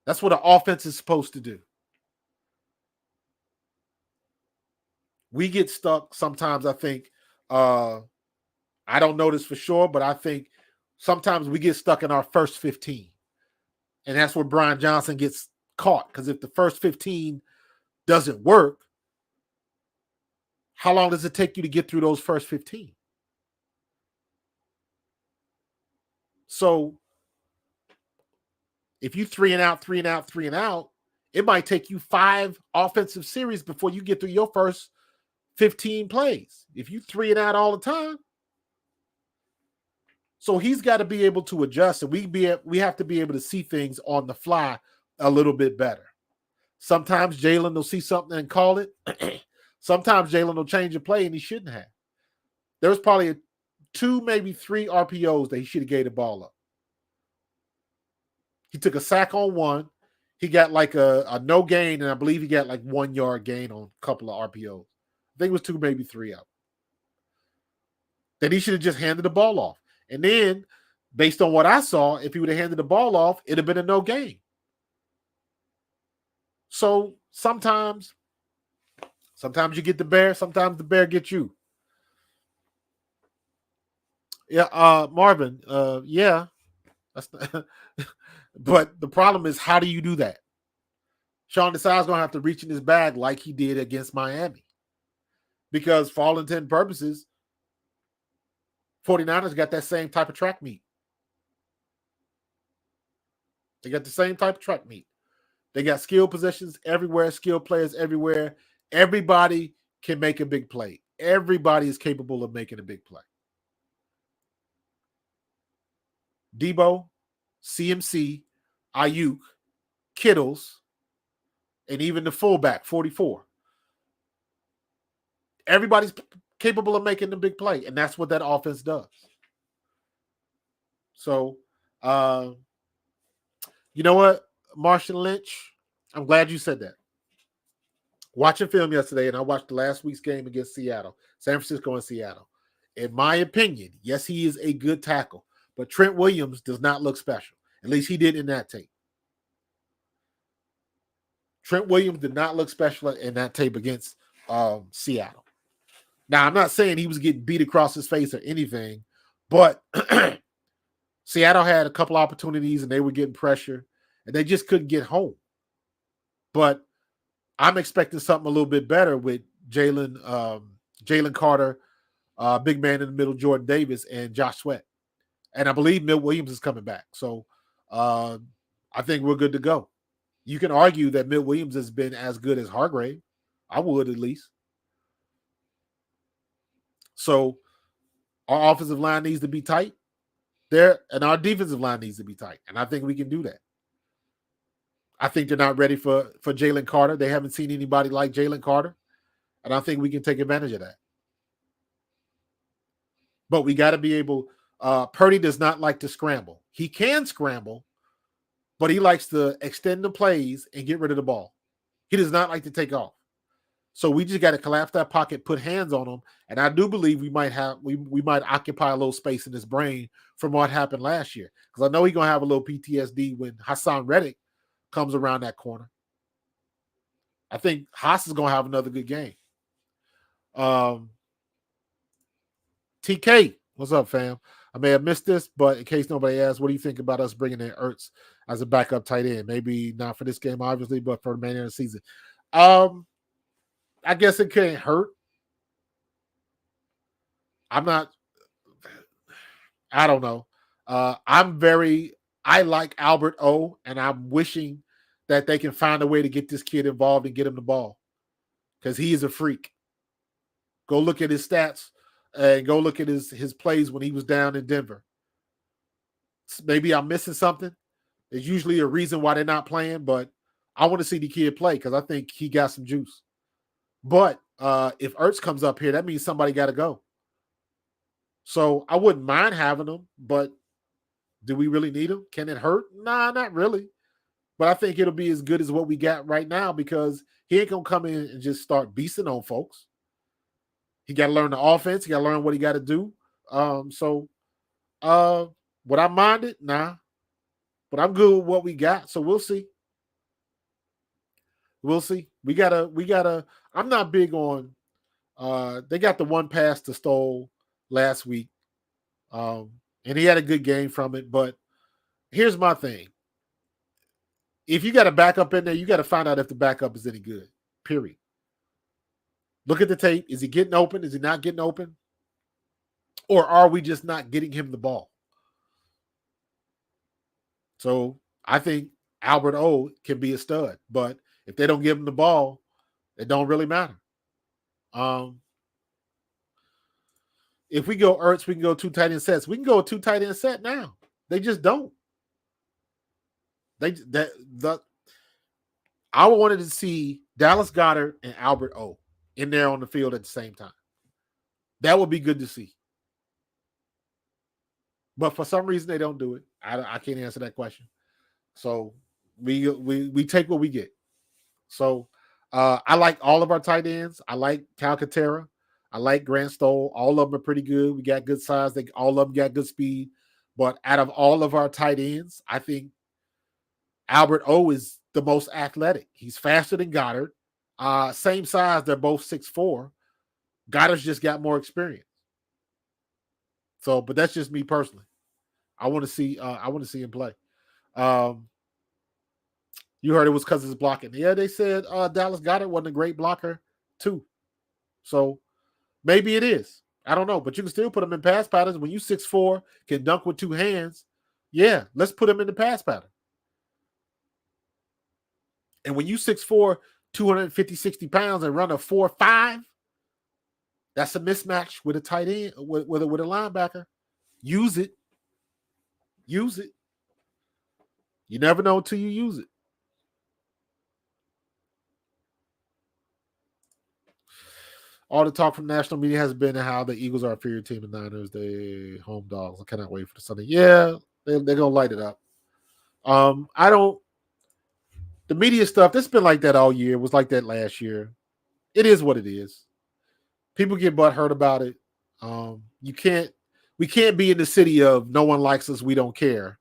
That's what an offense is supposed to do. We get stuck sometimes, I think. I don't know this for sure, but I think sometimes we get stuck in our first 15. And that's where Brian Johnson gets caught. Because if the first 15 doesn't work, how long does it take you to get through those first 15? So if you 3 and out, it might take you 5 offensive series before you get through your first 15 plays. If you 3 and out all the time. So he's got to be able to adjust, and we have to be able to see things on the fly a little bit better. Sometimes Jalen will see something and call it. Sometimes Jalen will change a play and he shouldn't have. There was probably 2, maybe 3 RPOs that he should have gave the ball up. He took a sack on one. He got like a no gain, and I believe he got like 1 yard gain on a couple of RPOs. I think it was 2, maybe 3 out. Then he should have just handed the ball off. And then, based on what I saw, if he would have handed the ball off, it'd have been a no gain. So sometimes you get the bear, sometimes the bear gets you. Yeah, Marvin, yeah. That's not, but the problem is, how do you do that? Sean Desai's going to have to reach in his bag like he did against Miami. Because for all intent and purposes, 49ers got that same type of track meet. They got the same type of track meet. They got skill possessions everywhere, skill players everywhere. Everybody can make a big play. Everybody is capable of making a big play. Deebo, CMC, Ayuk, Kittles, and even the fullback, 44. Everybody's capable of making the big play, and that's what that offense does. So, you know what, Marshawn Lynch? I'm glad you said that. Watching film yesterday, and I watched the last week's game against Seattle, San Francisco and Seattle. In my opinion, yes, he is a good tackle, but Trent Williams does not look special. At least he did in that tape. Trent Williams did not look special in that tape against Seattle. Now, I'm not saying he was getting beat across his face or anything, but Seattle had a couple opportunities and they were getting pressure and they just couldn't get home. But I'm expecting something a little bit better with Jalen Carter, big man in the middle, Jordan Davis, and Josh Sweat. And I believe Milt Williams is coming back. So I think we're good to go. You can argue that Milt Williams has been as good as Hargrave. I would at least. So our offensive line needs to be tight there, and our defensive line needs to be tight. And I think we can do that. I think they're not ready for Jalen Carter. They haven't seen anybody like Jalen Carter. And I think we can take advantage of that. But we got to be able Purdy does not like to scramble. He can scramble, but he likes to extend the plays and get rid of the ball. He does not like to take off. So we just got to collapse that pocket, put hands on him, and I do believe we might occupy a little space in his brain from what happened last year. Because I know he's gonna have a little PTSD when Hassan Reddick comes around that corner. I think Haas is gonna have another good game. TK, what's up, fam? I may have missed this, but in case nobody asks, what do you think about us bringing in Ertz as a backup tight end? Maybe not for this game, obviously, but for the remainder of the season. I guess it can't hurt. I don't know. I like Albert O, and I'm wishing that they can find a way to get this kid involved and get him the ball because he is a freak. Go look at his stats and go look at his plays when he was down in Denver. Maybe I'm missing something. There's usually a reason why they're not playing, but I want to see the kid play because I think he got some juice. But if Ertz comes up here, that means somebody got to go. So I wouldn't mind having him, but do we really need him? Can it hurt? Nah, not really. But I think it'll be as good as what we got right now because he ain't going to come in and just start beasting on folks. He got to learn the offense. He got to learn what he got to do. Would I mind it? Nah. But I'm good with what we got, so we'll see. We'll see. We gotta. I'm not big on. They got the one pass to Stoll last week, and he had a good game from it. But here's my thing: if you got a backup in there, you got to find out if the backup is any good. Period. Look at the tape. Is he getting open? Is he not getting open? Or are we just not getting him the ball? So I think Albert O can be a stud, but if they don't give him the ball, it don't really matter. If we go Ertz, we can go 2 tight end sets. We can go a 2 tight end set now. They just don't. I wanted to see Dallas Goedert and Albert O in there on the field at the same time. That would be good to see. But for some reason, they don't do it. I can't answer that question. So we take what we get. So I like all of our tight ends. I like Calcaterra. I like Grant Stoll. All of them are pretty good. We got good size. All of them got good speed. But out of all of our tight ends, I think Albert O is the most athletic. He's faster than Goddard. Same size. They're both 6'4". Goddard's just got more experience. So, but that's just me personally. I want to see him play. You heard it was because it's blocking. Yeah, they said Dallas Goedert wasn't a great blocker too. So maybe it is. I don't know, but you can still put him in pass patterns. When you 6'4", can dunk with 2 hands, yeah, let's put him in the pass pattern. And when you 6'4", 250, 60 pounds and run a 4.5, that's a mismatch with a tight end, with a linebacker. Use it. Use it. You never know until you use it. All the talk from national media has been how the Eagles are a inferior team and Niners, they home dogs. I cannot wait for the Sunday. Yeah, they're going to light it up. The media stuff, that's been like that all year. It was like that last year. It is what it is. People get butthurt about it. We can't be in the city of no one likes us, we don't care,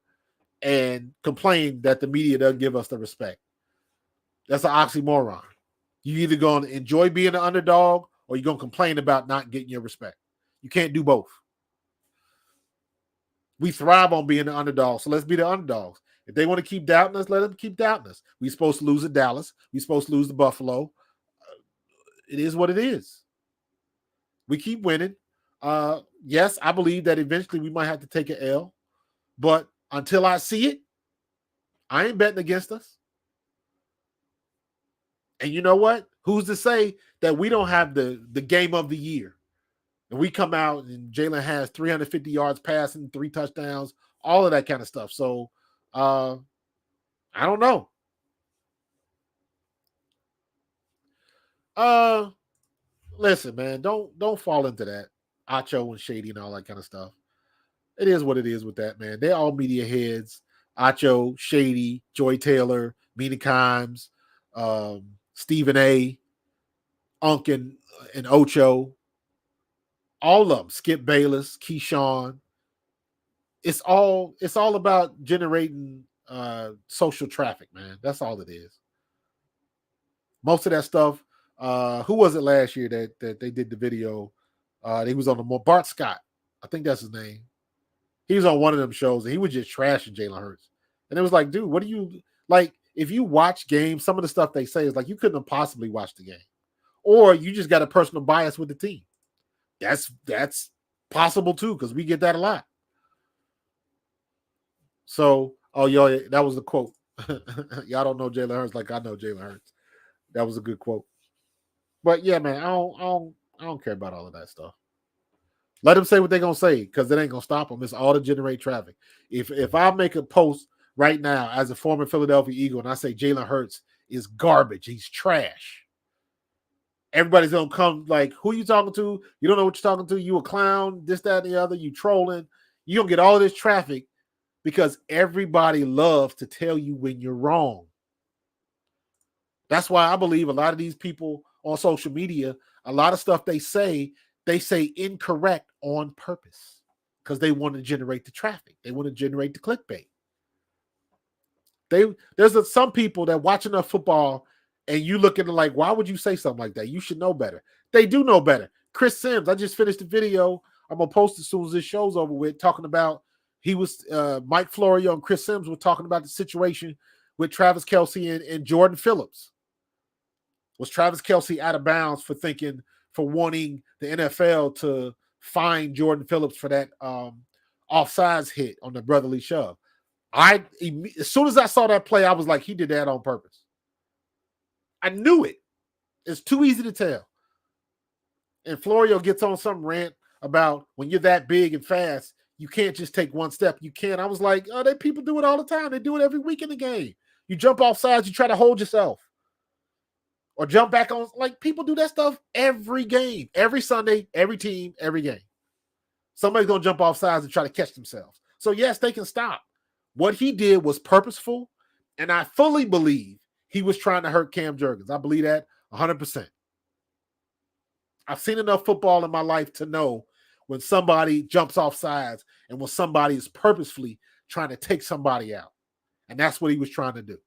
and complain that the media doesn't give us the respect. That's an oxymoron. You either going to enjoy being an underdog or you're going to complain about not getting your respect. You can't do both. We thrive on being the underdog, so let's be the underdogs. If they want to keep doubting us, let them keep doubting us. We're supposed to lose to Dallas. We're supposed to lose to Buffalo. It is what it is. We keep winning. Yes, I believe that eventually we might have to take an L. But until I see it, I ain't betting against us. And you know what? Who's to say that we don't have the game of the year? And we come out and Jalen has 350 yards passing, 3 touchdowns, all of that kind of stuff. So I don't know. Listen, man, don't fall into that. Acho and Shady and all that kind of stuff. It is what it is with that, man. They're all media heads. Acho, Shady, Joy Taylor, Mina Kimes, Stephen A, Unk and Ocho, all of them, Skip Bayless, Keyshawn. It's all about generating social traffic, man. That's all it is. Most of that stuff. Who was it last year that they did the video? He was on the Bart Scott. I think that's his name. He was on one of them shows and he was just trashing Jalen Hurts. And it was like, dude, what do you like? If you watch games, some of the stuff they say is like you couldn't have possibly watched the game. Or you just got a personal bias with the team. That's possible too, because we get that a lot. So, yo, that was the quote. Y'all don't know Jalen Hurts like I know Jalen Hurts. That was a good quote. But yeah, man, I don't care about all of that stuff. Let them say what they're gonna say, because it ain't gonna stop them. It's all to generate traffic. If I make a post right now as a former Philadelphia Eagle and I say Jalen Hurts is garbage, he's trash, everybody's gonna come like, who you talking to? You don't know what you're talking to. You a clown, this, that, and the other. You trolling. You gonna get all this traffic because everybody loves to tell you when you're wrong. That's why I believe a lot of these people on social media, a lot of stuff they say incorrect on purpose because they want to generate the traffic. They want to generate the clickbait. There's some people that watch enough football and you look at it like, why would you say something like that? You should know better. They do know better. Chris Sims, I just finished the video. I'm going to post as soon as this show's over with, talking about Mike Florio and Chris Sims were talking about the situation with Travis Kelce and Jordan Phillips. Was Travis Kelce out of bounds for wanting the NFL to fine Jordan Phillips for that offsides hit on the brotherly shove? As soon as I saw that play, I was like, he did that on purpose. I knew it. It's too easy to tell. And Florio gets on some rant about when you're that big and fast, you can't just take one step. You can't. I was like, oh, people do it all the time. They do it every week in the game. You jump off sides, you try to hold yourself. Or jump back on. Like, people do that stuff every game, every Sunday, every team, every game. Somebody's going to jump off sides and try to catch themselves. So, yes, they can stop. What he did was purposeful, and I fully believe he was trying to hurt Cam Jurgens. I believe that 100%. I've seen enough football in my life to know when somebody jumps off sides and when somebody is purposefully trying to take somebody out. And that's what he was trying to do.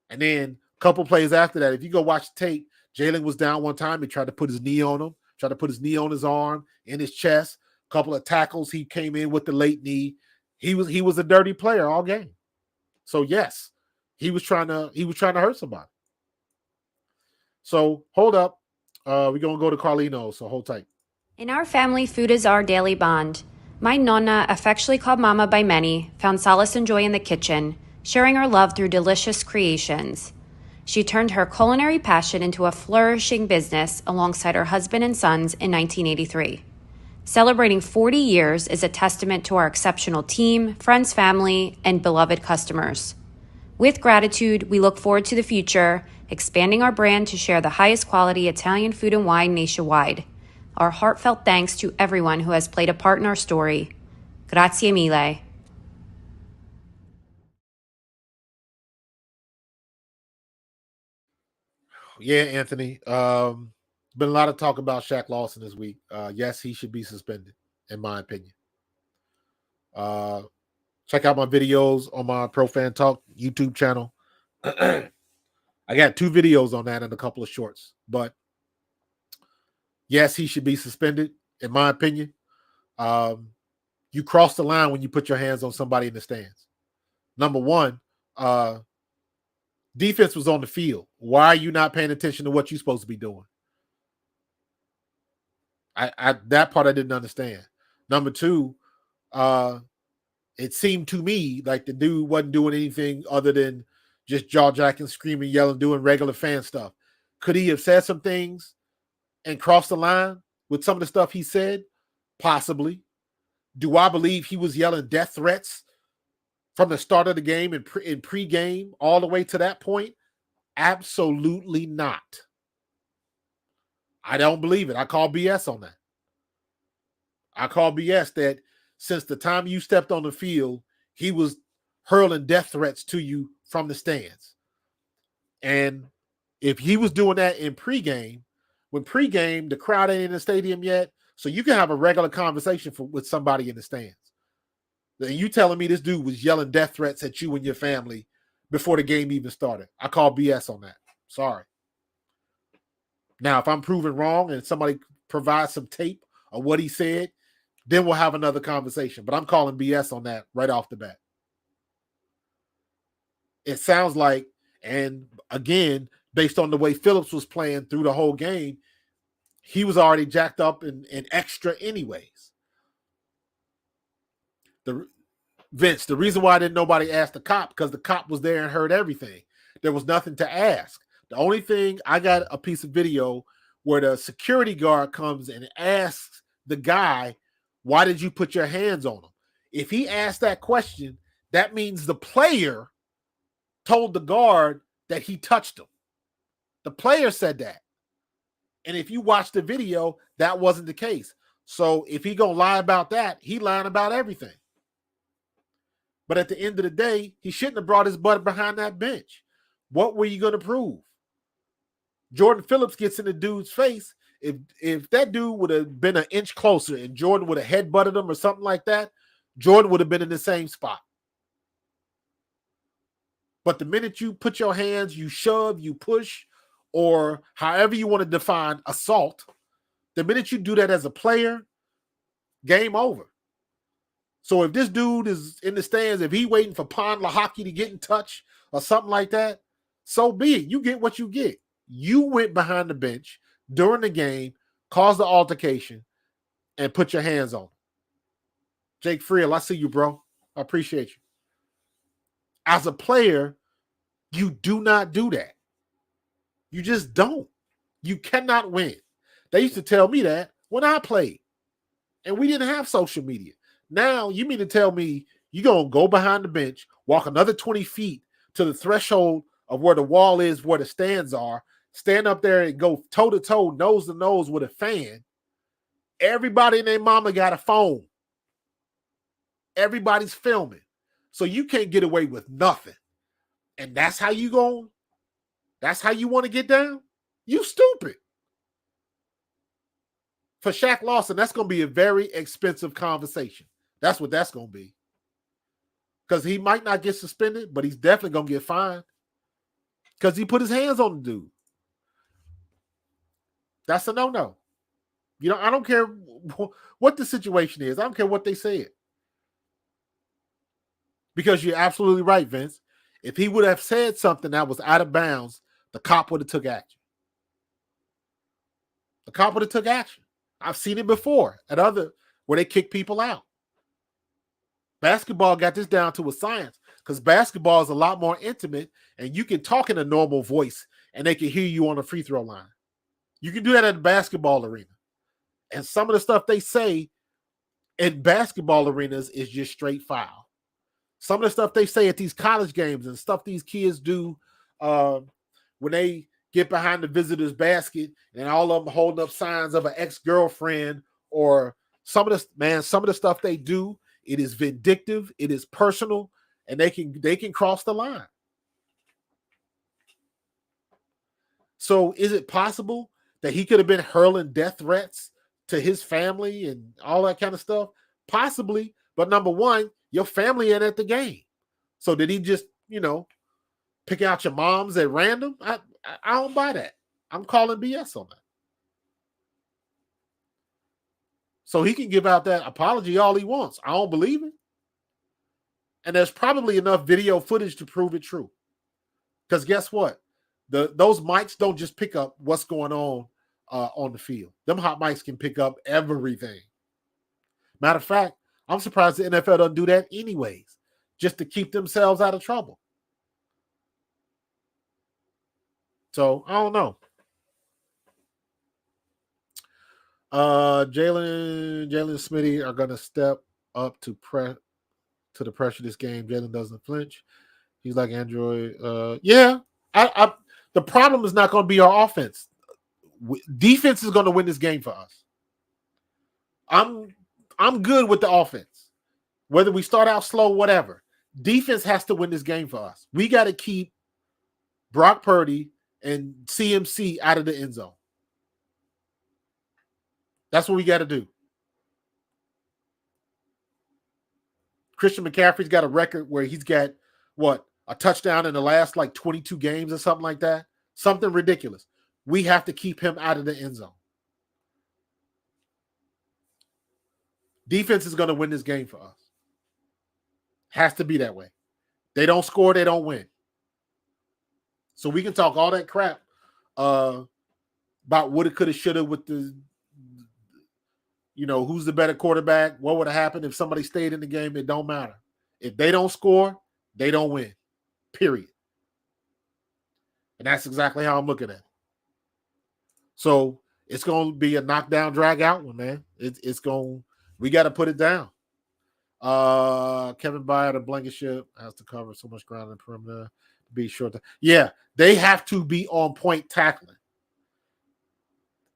And then a couple plays after that, if you go watch the tape, Jalen was down one time. He tried to put his knee on him, tried to put his knee on his arm, in his chest. A couple of tackles, he came in with the late knee. He was a dirty player all game. So yes, he was trying to hurt somebody. So hold up. We're gonna go to Carlino, so hold tight. In our family, food is our daily bond. My nonna, affectionately called Mama by many, found solace and joy in the kitchen, sharing her love through delicious creations. She turned her culinary passion into a flourishing business alongside her husband and sons in 1983. Celebrating 40 years is a testament to our exceptional team, friends, family, and beloved customers. With gratitude, we look forward to the future, expanding our brand to share the highest quality Italian food and wine nationwide. Our heartfelt thanks to everyone who has played a part in our story. Grazie mille. Yeah, Anthony. Been a lot of talk about Shaq Lawson this week. Yes, he should be suspended, in my opinion. Check out my videos on my Pro Fan Talk YouTube channel. I got 2 videos on that and a couple of shorts. But yes, he should be suspended, in my opinion. You cross the line when you put your hands on somebody in the stands. Number one, defense was on the field. Why are you not paying attention to what you're supposed to be doing? That part I didn't understand. Number two, It seemed to me like the dude wasn't doing anything other than just jaw-jacking, screaming, yelling, doing regular fan stuff. Could he have said some things and crossed the line with some of the stuff he said? Possibly. Do I believe he was yelling death threats from the start of the game and in pre-game all the way to that point? Absolutely not. I don't believe it. I call BS on that. I call BS that since the time you stepped on the field, he was hurling death threats to you from the stands. And if he was doing that in pregame, when pregame, the crowd ain't in the stadium yet, so you can have a regular conversation with somebody in the stands. And you telling me this dude was yelling death threats at you and your family before the game even started. I call BS on that. Sorry. Now, if I'm proven wrong and somebody provides some tape of what he said, then we'll have another conversation. But I'm calling BS on that right off the bat. It sounds like, and again, based on the way Phillips was playing through the whole game, he was already jacked up and extra anyways. Vince, the reason why didn't nobody ask the cop, because the cop was there and heard everything. There was nothing to ask. The only thing, I got a piece of video where the security guard comes and asks the guy, why did you put your hands on him? If he asked that question, that means the player told the guard that he touched him. The player said that. And if you watch the video, that wasn't the case. So if he gonna lie about that, he lying about everything. But at the end of the day, he shouldn't have brought his butt behind that bench. What were you going to prove? Jordan Phillips gets in the dude's face. If that dude would have been an inch closer and Jordan would have headbutted him or something like that, Jordan would have been in the same spot. But the minute you put your hands, you shove, you push, or however you want to define assault, the minute you do that as a player, game over. So if this dude is in the stands, if he waiting for Pond Lahaki to get in touch or something like that, so be it. You get what you get. You went behind the bench during the game, caused the altercation, and put your hands on him. Jake Friel, I see you, bro. I appreciate you. As a player, you do not do that. You just don't. You cannot win. They used to tell me that when I played, and we didn't have social media. Now, you mean to tell me you're going to go behind the bench, walk another 20 feet to the threshold of where the wall is, where the stands are, stand up there and go toe-to-toe, nose-to-nose with a fan. Everybody and their mama got a phone. Everybody's filming. So you can't get away with nothing. And that's how you going? That's how you want to get down? You stupid. For Shaq Lawson, that's going to be a very expensive conversation. That's what that's going to be. Because he might not get suspended, but he's definitely going to get fined. Because he put his hands on the dude. That's a no-no. You know, I don't care what the situation is. I don't care what they said. Because you're absolutely right, Vince. If he would have said something that was out of bounds, the cop would have took action. The cop would have took action. I've seen it before at other where they kick people out. Basketball got this down to a science because basketball is a lot more intimate and you can talk in a normal voice and they can hear you on the free throw line. You can do that at the basketball arena. And some of the stuff they say in basketball arenas is just straight foul. Some of the stuff they say at these college games and stuff these kids do when they get behind the visitor's basket and all of them holding up signs of an ex-girlfriend or some of the stuff they do, it is vindictive, it is personal, and they can cross the line. So is it possible that he could have been hurling death threats to his family and all that kind of stuff? Possibly, but number one, your family ain't at the game. So did he just, pick out your moms at random? I don't buy that. I'm calling BS on that. So he can give out that apology all he wants. I don't believe it. And there's probably enough video footage to prove it true. Because guess what? Those mics don't just pick up what's going on the field. Them hot mics can pick up everything. Matter of fact, I'm surprised the NFL doesn't do that anyways, just to keep themselves out of trouble. So I don't know. Jalen and Smitty are going to step up to the pressure this game. Jalen doesn't flinch. He's like Android. Yeah. The problem is not going to be our offense. Defense is going to win this game for us. I'm good with the offense. Whether we start out slow, whatever. Defense has to win this game for us. We got to keep Brock Purdy and CMC out of the end zone. That's what we got to do. Christian McCaffrey's got a record where he's got, a touchdown in the last 22 games or something like that. Something ridiculous. We have to keep him out of the end zone. Defense is going to win this game for us. Has to be that way. They don't score, they don't win. So we can talk all that crap about woulda, coulda, shoulda with the, who's the better quarterback, what would have happened if somebody stayed in the game. It don't matter. If they don't score, they don't win. Period. And that's exactly how I'm looking at it. So it's going to be a knockdown, drag out one, man. We got to put it down. Kevin Byard and Blankenship has to cover so much ground in the perimeter to be short. Yeah, they have to be on point tackling.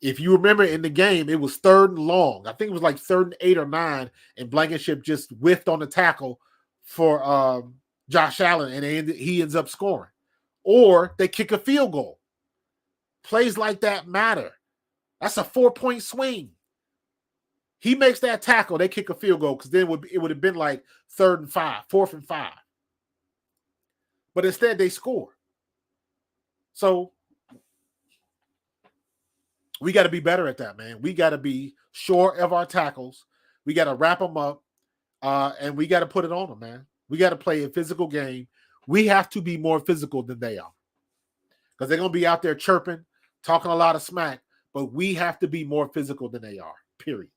If you remember in the game, it was 3rd and long. I think it was 3rd and 8 or 9, and Blankenship just whiffed on the tackle for Josh Allen, and he ends up scoring. Or they kick a field goal. Plays like that matter. That's a 4-point swing. He makes that tackle, they kick a field goal, because then it would have been 3rd and 5, 4th and 5. But instead, they score. So we got to be better at that, man. We got to be sure of our tackles. We got to wrap them up, and we got to put it on them, man. We got to play a physical game. We have to be more physical than they are, because they're going to be out there chirping, talking a lot of smack, but we have to be more physical than they are, period.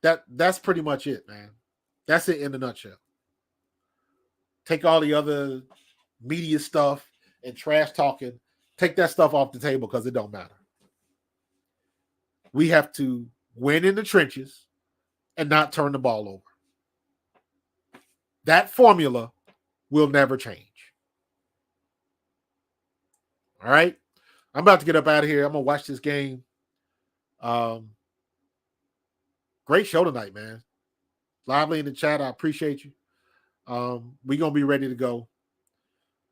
That's pretty much it, man. That's it in a nutshell. Take all the other media stuff and trash talking. Take that stuff off the table, because it don't matter. We have to win in the trenches and not turn the ball over. That formula will never change. All right? I'm about to get up out of here. I'm going to watch this game. Great show tonight, man. Lively in the chat. I appreciate you. We're going to be ready to go.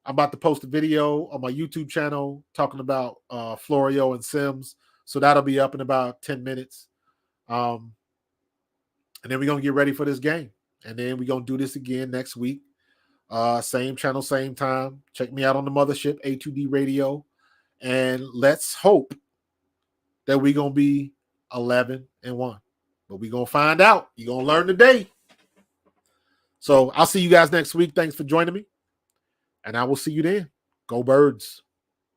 I'm about to post a video on my YouTube channel talking about Florio and Sims. So that'll be up in about 10 minutes. And then we're going to get ready for this game. And then we're going to do this again next week. Same channel, same time. Check me out on the mothership, A2D Radio. And let's hope that we're going to be 11-1. But we're going to find out. You're going to learn today. So I'll see you guys next week. Thanks for joining me. And I will see you then. Go Birds.